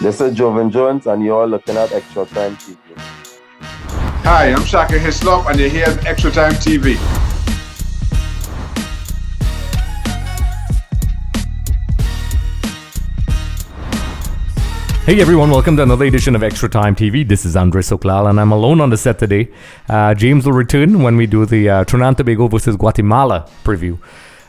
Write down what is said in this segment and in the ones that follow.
This is Jovan Jones, and you're looking at Extra Time TV. Hi, I'm Shaka Hislop, and you're here at Extra Time TV. Hey everyone, welcome to another edition of Extra Time TV. This is Andre Sooklal, and I'm alone on the set today. James will return when we do the Trinidad Tobago versus Guatemala preview.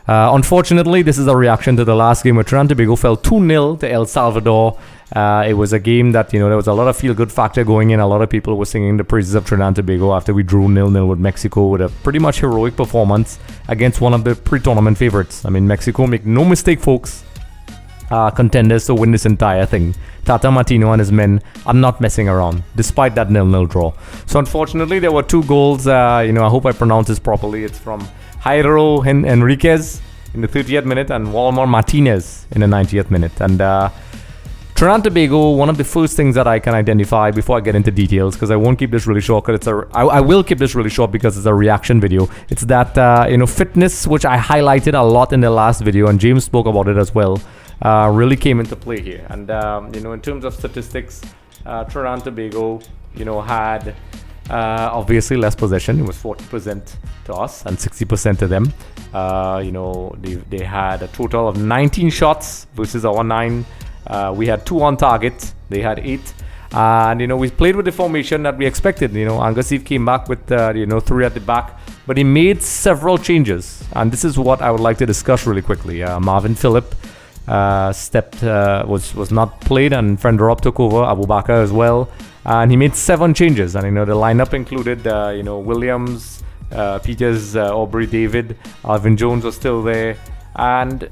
Unfortunately, this is a reaction to the last game where Trinidad Tobago fell 2-0 to El Salvador. It was a game that, there was a lot of feel-good factor going in. A lot of people were singing the praises of Trinidad Tobago after we drew 0-0 with Mexico with a pretty much heroic performance against one of the pre-tournament favorites. I mean, Mexico, make no mistake, folks, contenders to win this entire thing. Tata Martino and his men are not messing around, despite that 0-0 draw. So unfortunately, there were two goals. I hope I pronounce this properly. It's from Jairo Enriquez in the 30th minute and Walmar Martinez in the 90th minute. And Trinidad Tobago, one of the first things that I can identify before I get into details, because I won't keep this really short, because I will keep this really short because it's a reaction video. It's that fitness, which I highlighted a lot in the last video, and James spoke about it as well. Really came into play here. And, in terms of statistics, Trinidad Tobago, had obviously less possession. It was 40% to us and 60% to them. They had a total of 19 shots versus our 9. We had 2 on target. They had 8. And, we played with the formation that we expected. Angus Eve came back with, 3 at the back. But he made several changes. And this is what I would like to discuss really quickly. Marvin Phillip was not played, and Frenderop took over, Abubakar as well, and he made 7 changes. And the lineup included Williams, Peters, Aubrey, David, Alvin Jones was still there, and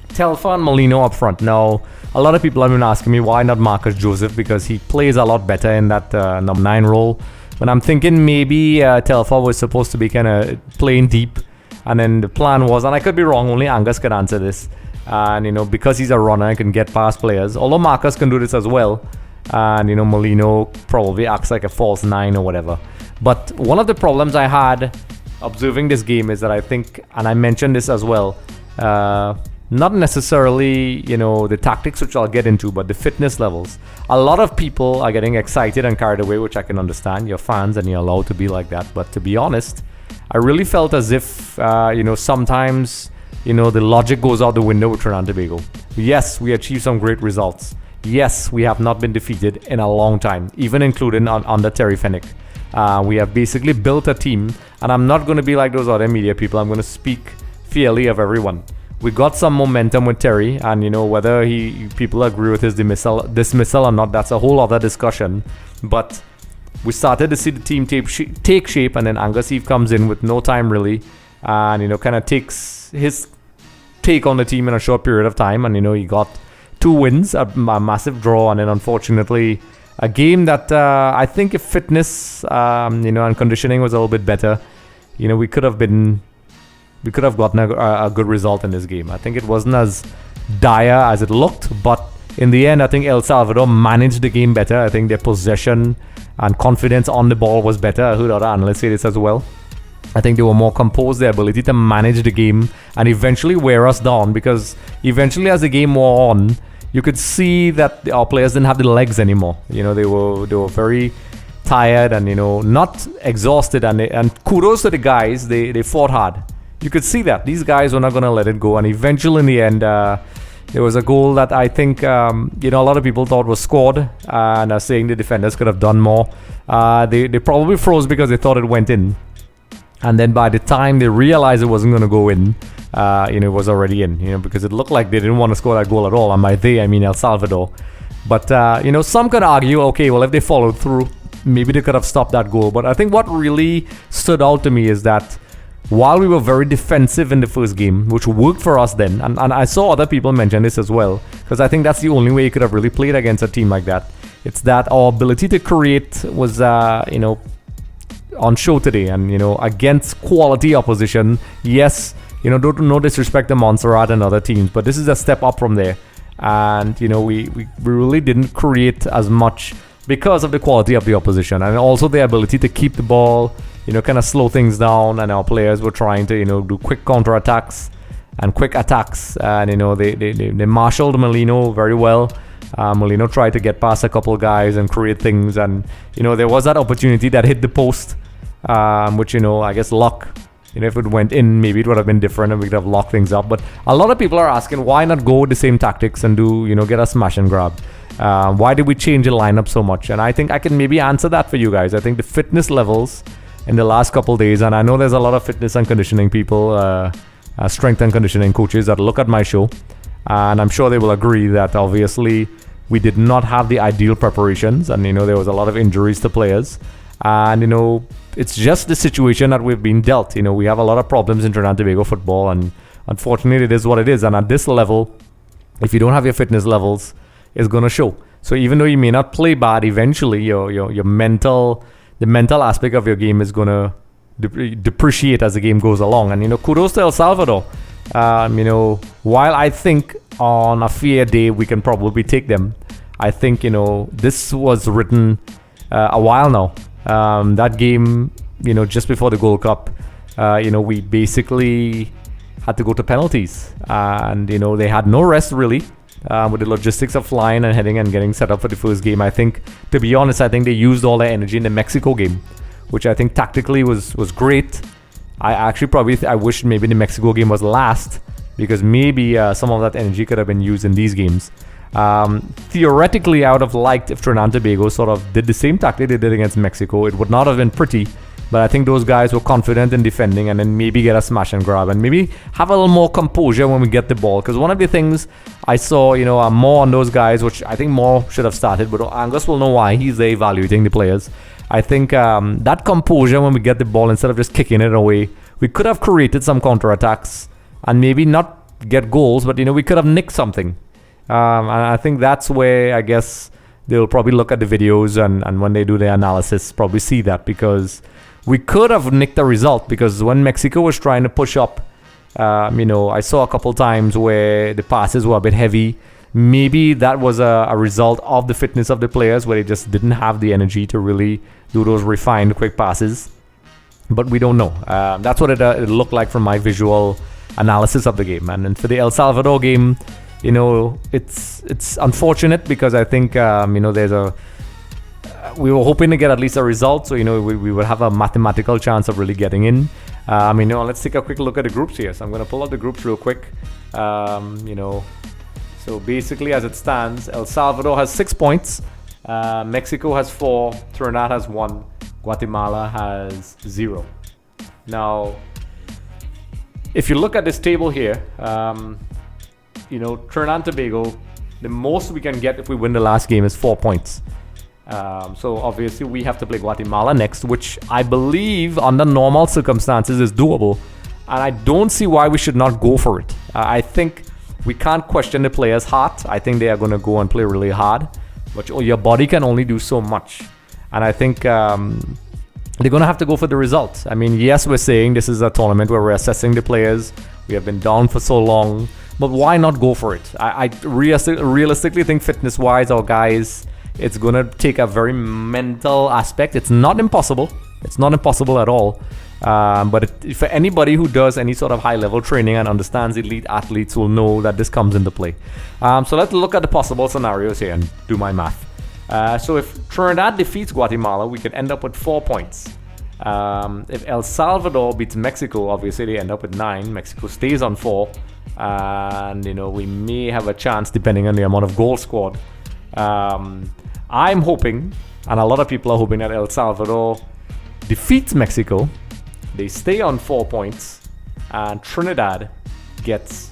Telfa and Molino up front. Now a lot of people have been asking me why not Marcus Joseph, because he plays a lot better in that number 9 role, but I'm thinking maybe Telfa was supposed to be kind of playing deep. And then the plan was, and I could be wrong, only Angus could answer this. And, because he's a runner, he can get past players. Although Marcus can do this as well. And, Molino probably acts like a false 9 or whatever. But one of the problems I had observing this game is that I think, and I mentioned this as well, not necessarily, the tactics, which I'll get into, but the fitness levels. A lot of people are getting excited and carried away, which I can understand. You're fans and you're allowed to be like that. But to be honest, I really felt as if, sometimes, the logic goes out the window with Trinidad Tobago. Yes, we achieved some great results. Yes, we have not been defeated in a long time, even including under Terry Fennick. We have basically built a team, and I'm not going to be like those other media people. I'm going to speak fairly of everyone. We got some momentum with Terry, and whether people agree with his dismissal or not, that's a whole other discussion. But we started to see the team take shape, and then Angus Eve comes in with no time really, and kind of takes his take on the team in a short period of time, and he got 2 wins, a massive draw, and then unfortunately a game that I think if fitness and conditioning was a little bit better, we could have gotten a good result in this game. I think it wasn't as dire as it looked, but in the end I think El Salvador managed the game better. I think their possession and confidence on the ball was better. I heard other analysts say this as well. I think they were more composed, their ability to manage the game and eventually wear us down, because eventually as the game wore on, you could see that our players didn't have the legs anymore. They were very tired and not exhausted, and kudos to the guys, they fought hard. You could see that these guys were not going to let it go, and eventually in the end there was a goal that I think a lot of people thought was scored, and are saying the defenders could have done more. They probably froze because they thought it went in, and then by the time they realized it wasn't going to go in, it was already in. Because it looked like they didn't want to score that goal at all, and by they I mean El Salvador. But some could argue, okay, well, if they followed through, maybe they could have stopped that goal. But I think what really stood out to me is that while we were very defensive in the first game, which worked for us then, and I saw other people mention this as well, because I think that's the only way you could have really played against a team like that. It's that our ability to create was, on show today, and, against quality opposition. Yes, no disrespect to Montserrat and other teams, but this is a step up from there. And, we really didn't create as much because of the quality of the opposition, and also the ability to keep the ball, kind of slow things down, and our players were trying to, do quick counter-attacks and quick attacks, and, they marshaled Molino very well, Molino tried to get past a couple guys and create things, and there was that opportunity that hit the post, which I guess luck. If it went in, maybe it would have been different and we could have locked things up. But a lot of people are asking, why not go with the same tactics and do, get a smash and grab? Why did we change the lineup so much? And I think I can maybe answer that for you guys. I think the fitness levels in the last couple days, and I know there's a lot of fitness and conditioning people, strength and conditioning coaches that look at my show, and I'm sure they will agree that obviously we did not have the ideal preparations, and there was a lot of injuries to players, and it's just the situation that we've been dealt. We have a lot of problems in Trinidad and Tobago football, and unfortunately it is what it is. And at this level, if you don't have your fitness levels, it's going to show. So even though you may not play bad, eventually the mental aspect of your game is going to depreciate as the game goes along. And kudos to El Salvador. While I think on a fair day we can probably take them, I think this was written a while now. That game, just before the Gold Cup, we basically had to go to penalties, and they had no rest really, with the logistics of flying and heading and getting set up for the first game. I think, to be honest, I think they used all their energy in the Mexico game, which I think tactically was great. I actually I wish maybe the Mexico game was last, because maybe some of that energy could have been used in these games. Theoretically, I would have liked if Trinidad and Tobago sort of did the same tactic they did against Mexico. It would not have been pretty, but I think those guys were confident in defending and then maybe get a smash and grab and maybe have a little more composure when we get the ball. Because one of the things I saw, more on those guys, which I think more should have started, but Angus will know why. He's there evaluating the players. I think that composure when we get the ball, instead of just kicking it away, we could have created some counterattacks and maybe not get goals, but we could have nicked something. And I think that's where I guess they'll probably look at the videos and when they do their analysis, probably see that, because we could have nicked the result. Because when Mexico was trying to push up, I saw a couple times where the passes were a bit heavy. Maybe that was a result of the fitness of the players, where they just didn't have the energy to really do those refined quick passes. But we don't know. That's what it looked like from my visual analysis of the game. And then for the El Salvador game, it's unfortunate, because I think we were hoping to get at least a result, so we would have a mathematical chance of really getting in. Let's take a quick look at the groups here. So I'm going to pull out the groups real quick. So basically, as it stands, El Salvador has 6 points, Mexico has 4, Trinidad has 1, Guatemala has 0. Now, if you look at this table here, Trinidad and Tobago, the most we can get if we win the last game is 4 points. So obviously we have to play Guatemala next, which I believe under normal circumstances is doable, and I don't see why we should not go for it. I think we can't question the players' heart. I think they are going to go and play really hard, but your body can only do so much, and I think they're going to have to go for the results. Yes, we're saying this is a tournament where we're assessing the players. We have been down for so long, but why not go for it? I realistically think fitness-wise, our guys, it's going to take a very mental aspect. It's not impossible. It's not impossible at all. But for anybody who does any sort of high-level training and understands elite athletes will know that this comes into play. So let's look at the possible scenarios here and do my math. So if Trinidad defeats Guatemala, we could end up with 4 points. If El Salvador beats Mexico, obviously they end up with 9. Mexico stays on 4. And, we may have a chance depending on the amount of goals scored. I'm hoping, and a lot of people are hoping, that El Salvador defeats Mexico. They stay on 4 points, and Trinidad gets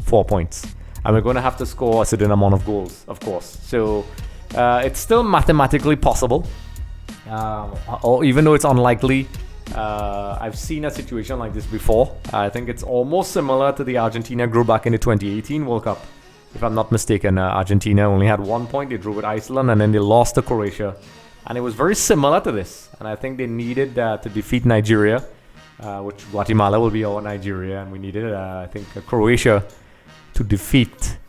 4 points. And we're going to have to score a certain amount of goals, of course. So it's still mathematically possible, or even though it's unlikely. I've seen a situation like this before. I think it's almost similar to the Argentina group back in the 2018 World Cup. If I'm not mistaken, Argentina only had 1 point. They drew with Iceland, and then they lost to Croatia. And it was very similar to this. And I think they needed to defeat Nigeria, which Guatemala will be our Nigeria. And we needed, Croatia to defeat,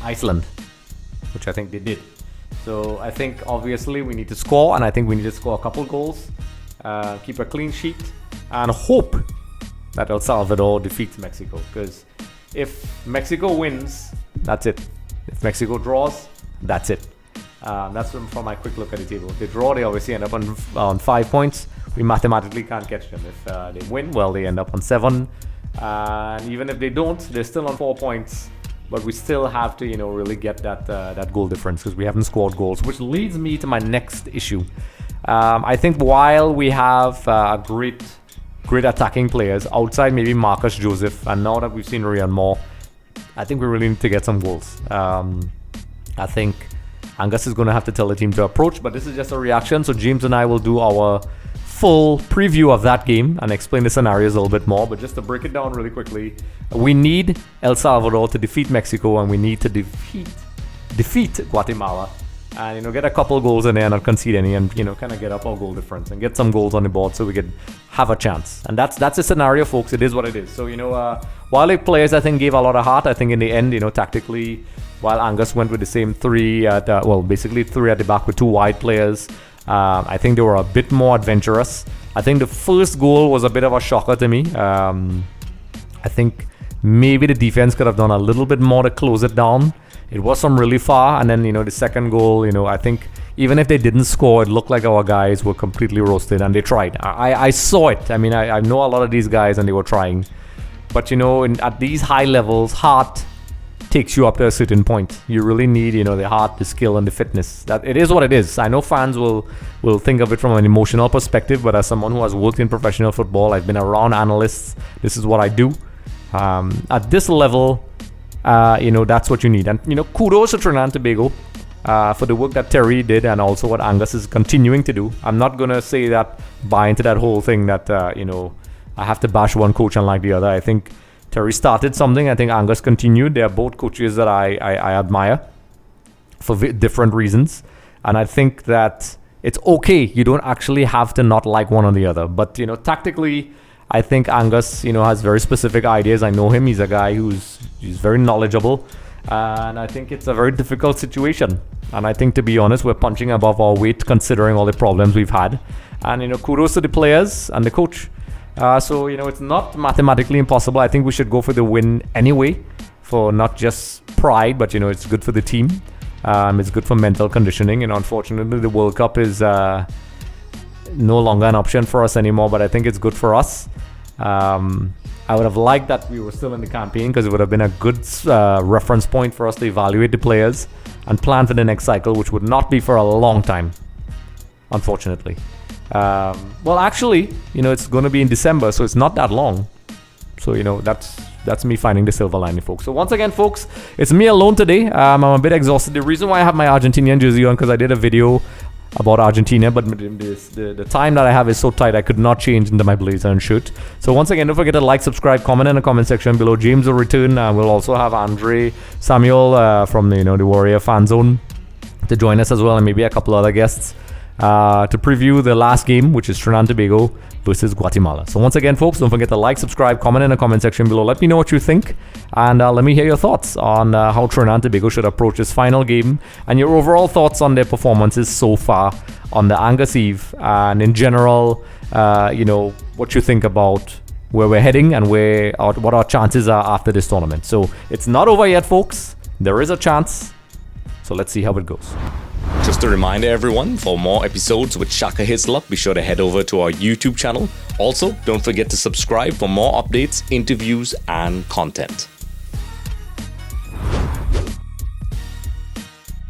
Iceland, which I think they did. So I think obviously we need to score, and I think we need to score a couple goals, keep a clean sheet, and hope that El Salvador defeats Mexico. Because if Mexico wins, That's it. If Mexico draws, that's it. That's from my quick look at the table. If they draw, they obviously end up on 5 points. We mathematically can't catch them. If they win, well, they end up on 7. And even if they don't, they're still on 4 points. But we still have to, really get that goal difference because we haven't scored goals, which leads me to my next issue. I think while we have great attacking players outside maybe Marcus Joseph, and now that we've seen Ryan Moore, I think we really need to get some goals. I think Angus is going to have to tell the team to approach, but this is just a reaction. So James and I will do our full preview of that game and explain the scenarios a little bit more. But just to break it down really quickly, we need El Salvador to defeat Mexico, and we need to defeat Guatemala, and get a couple goals in there and not concede any, and kind of get up our goal difference and get some goals on the board so we could have a chance. And that's the scenario, folks. It is what it is. So while the players I think gave a lot of heart, I think in the end, tactically, while Angus went with the same basically three at the back with 2 wide players, I think they were a bit more adventurous. I think the first goal was a bit of a shocker to me. I think maybe the defense could have done a little bit more to close it down. It was from really far, and then the second goal, I think even if they didn't score, it looked like our guys were completely roasted, and they tried. I saw it. I mean, I know a lot of these guys, and they were trying, but at these high levels, heart takes you up to a certain point. You really need the heart, the skill, and the fitness. That it is what it is. I know fans will think of it from an emotional perspective, but as someone who has worked in professional football, I've been around analysts. This is what I do. At this level, that's what you need. And kudos to Trinidad and Tobago for the work that Terry did, and also what Angus is continuing to do. I'm not gonna say that buy into that whole thing that I have to bash one coach unlike the other. I think Terry started something. I think Angus continued. They are both coaches that I admire for different reasons, and I think that it's okay. You don't actually have to not like one or the other. But tactically, I think Angus has very specific ideas. I know him. He's a guy who's very knowledgeable, and I think it's a very difficult situation. And I think, to be honest, we're punching above our weight considering all the problems we've had. And kudos to the players and the coach. So it's not mathematically impossible. I think we should go for the win anyway, for not just pride, but it's good for the team. It's good for mental conditioning. And unfortunately, the World Cup is no longer an option for us anymore. But I think it's good for us. I would have liked that we were still in the campaign, because it would have been a good reference point for us to evaluate the players and plan for the next cycle, which would not be for a long time, unfortunately. Well, actually, it's going to be in December, so it's not that long. So, that's me finding the silver lining, folks. So once again, folks, it's me alone today. I'm a bit exhausted. The reason why I have my Argentinian jersey on, because I did a video about Argentina, but the time that I have is so tight, I could not change into my blazer and shirt. So once again, don't forget to like, subscribe, comment in the comment section below. James will return. We'll also have Andre Samuel from the Warrior fan zone to join us as well, and maybe a couple other guests to preview the last game, which is Trinidad and Tobago versus Guatemala. So once again, folks, don't forget to like, subscribe, comment in the comment section below. Let me know what you think, and let me hear your thoughts on how Trinidad and Tobago should approach this final game, and your overall thoughts on their performances so far on the Angus Eve, and in general, what you think about where we're heading and what our chances are after this tournament. So it's not over yet, folks. There is a chance. So let's see how it goes. Just a reminder, everyone, for more episodes with Shaka Hislop, be sure to head over to our YouTube channel. Also, don't forget to subscribe for more updates, interviews, and content.